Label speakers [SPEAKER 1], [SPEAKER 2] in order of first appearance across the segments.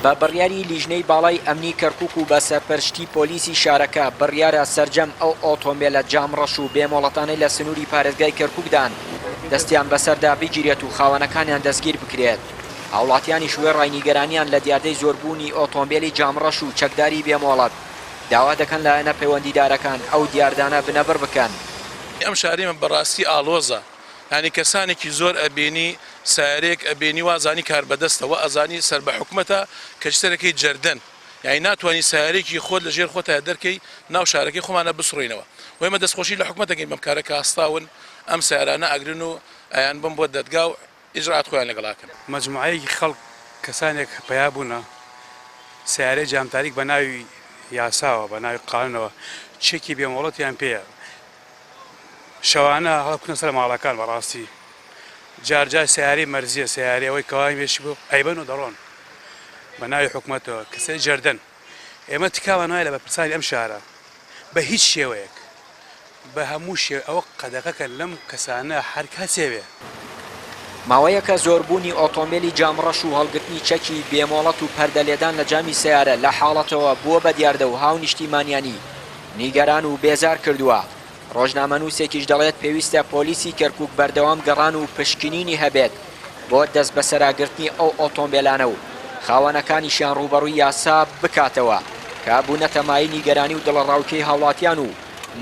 [SPEAKER 1] بە بڕیاری لیژنەی باڵای ئەمنی کەرکووک و بە سەرپەرشتی پۆلیسی شارەکە بڕیارە سەرجەم ئەو ئۆتۆمبیلە جامڕەش و بێمۆڵەتانەی لە سنووری پارێزگای کەرکووکدان دەستیان بەسەردا بگیرێت و خاوەنەکانیان دەستگیر بکرێت. هاوڵاتیانی شوێ ڕاینیگەرانیان لە دیاردەی زۆربوونی ئۆتۆمبیلی جامڕەش و چەکداری بێمۆڵەت داوا دەکەن لایەنە پەیوەندیدارەکان ئەو دیاردانە بنەبڕ بکەن.
[SPEAKER 2] ئەم شاریمە بەڕاستی ئالۆزە، ینی کەسانێکی زۆر ئەبینی سارێک ئەبینی وازانی کار بەدەستەوە ئەزانی سەر بە حکومەتە کەچتەرەکەی جەردەن، یعنی ناتوانانی سارێکی خۆت لە ژێر خۆتە دەرکەی ناو شارەکەی خۆمانە بسڕینەوە. وێمە دەستخۆشی لە حکومەتەکەی بەم کارەکە هەستاون ئەم سیارانە ئەگرن و ئەیان بم بۆ دەدگا و ئیجرات خۆیان لەگەڵاکەن.
[SPEAKER 3] مەجموعەیەکی خەڵک کەسانێک پیا بوونە سیارەی جامتاریک بە ناوی یاساوە بە ناوی قانونەوە چێکی بێمۆڵەتیان پێیە شەوانە هەڵبکەنە سەر ماڵەکان بەڕاستی جارجار سیارەی مەرزیە سیارەوەی کەوای مێشی بۆ ئەیبەن و دەڕۆن بە ناوی حکومەتەوە کەسەی جەردەن. ئێمە تکاوان وایە لە بەرپرسانی ئەم شارە بە هیچ شێوەیەک بە هەموو شێوە ئەوە قەدەغەکە لەم کەسانە هەر کەسێوێ.
[SPEAKER 1] ماوەیەکە زۆربوونی ئۆتۆمبیلی جامڕەش و هەڵگرتنی چەکی بێمۆڵەت و پەردەلێدان لە جامی سیارە لە حاڵەتەوە بووە بە دیاردە و هاو نیشتیمانیانی نیگەران و بێزار کردووە. ڕۆژنامەنووسێکیش دەڵێت پێویستە پۆلیسی کەرکووک بەردەوام گەڕان و پشکنینی هەبێت بۆ دەست بەسەراگرتنی ئەو ئۆتۆمبیلانە و خاوەنەکانیشیان ڕوبەڕووی یاسا بکاتەوە کە بوونەتە مای نیگەرانی و دڵڕاوکەی هاوڵاتیان و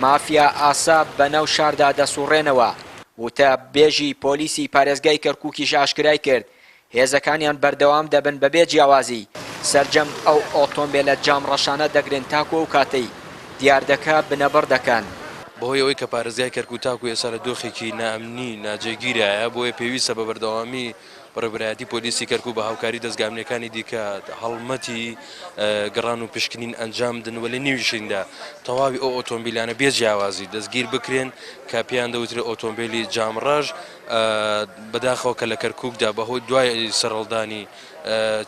[SPEAKER 1] مافیا ئاسا بەناو شاردا دەسوڕێنەوە. وتە بێژی پۆلیسی پارێزگای کەرکووکیش ئاشکرای کرد هێزەکانیان بەردەوام دەبن بەبێ جیاوازی سەرجەم ئەو ئۆتۆمبیلە جامڕەشانە دەگرن تاکو و کاتەی دیاردەکە بنەبڕ دەکەن.
[SPEAKER 4] بەهۆی ئەوەی کە پارێزگای کەرکووک تاکو ئێستا لە دۆخێکی نائەمنی ناجێگیرایە بۆیە پێویستە بە بەردەوامی بەڕێوەبەرایەتی پۆلیسی کەرکووک بە هاوکاری دەستگامنیەکانی دیکە هەڵمەتی گەڕان و پشکنین ئەنجام بدن و لە نیویشیندا تەواوی ئەو ئۆتۆمبیلانە بێ جیاوازی دەستگیر بکرێن کە پێیان دەوترێت ئۆتۆمبیلی جامڕەش بەداخەوە کە لە کەرکووکدا بەهۆی دوای سەرڕەڵدانی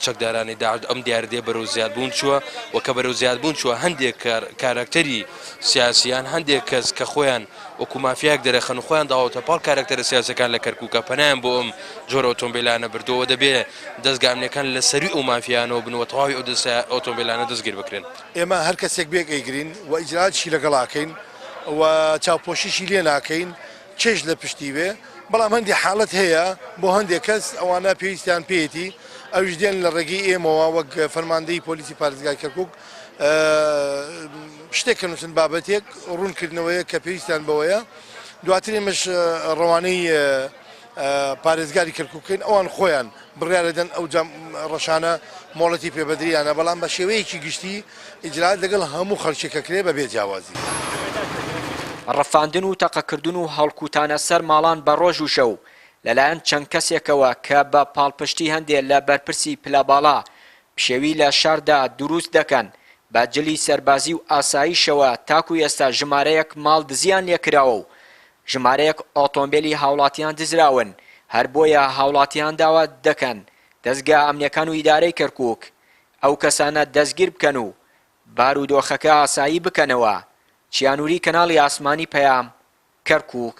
[SPEAKER 4] چەکدارانی داعش ئەم دیاردێ بەرەو زیادبوون چووە و کە بەرەو زیادبوون چووە هەندێک کارکتەری سیاسیان هەندێک کەس کە خۆیان وەکو مافیاک دەرەخەن و خۆیان داوەتە پاڵ کارکتەرە سیاسەکان لە کەرکووکە پەنایان بۆ ئەم جۆرە ئۆتۆمبیلانە بردەوە دەبێ دەستگامنیەکان لە سەری ئەو مافیانەوە بنەوە تەواوی ئەو ئۆتۆمبیلانە دەستگیر بکرێن.
[SPEAKER 5] ئێمە هەر کەسێک بێک ئەیگرین و ئیجراتشی لەگەڵاکەین و چاوپۆشیشی لێ ناکەین چێژ لە پشتی بێ بەڵام هەندی حاڵەت هەیە بۆ هەندێک کەس ئەوانە پێویستیان پێیەتی ئەوش دێن لە ڕێگەی ئێمەوە وەک فەرماندەی پۆلیسی پارێزگای کەرکووک شتێک نووسن بابەتێک ڕوونکردنەوەیە کە پێویستیان بەوەیە دواتر ئێمەش ڕەوانەی پارێزگاری کەرکووکەین ئەوان خۆیان بڕیارەدەن ئەو ڕەشانە مۆڵەتی پێبەدریانە بەڵام بە شێوەیەکی گشتی ئیجرات لەگەڵ هەموو خەڵکێکە کرێ بەبێ جیاوازی.
[SPEAKER 1] ڕەفاندن و تەقەکردن و هەڵکوتانە سەر ماڵان بە ڕۆژ و شەو لەلایەن چەند کەسێکەوە کە بە پاڵپشتی هەندێک لە بەرپرسی پلەباڵا پشێوی لە شاردا دروست دەکەن بە جلی سەربازی و ئاساییشەوە تاکو ئێستا ژمارەیەک ماڵ دزیان لێکراوە و ژمارەیەک ئۆتۆمبیلی هاوڵاتیان دزراون هەر بۆیە هاوڵاتیان داوا دەکەن دەستگا ئەمنیەکان و ئیدارەی کەرکووک ئەو کەسانە دەستگیر بکەن و بارودۆخەکە ئاسایی بکەنەوە. چیانووری کەناڵی ئاسمانی پەیام کەرکووک.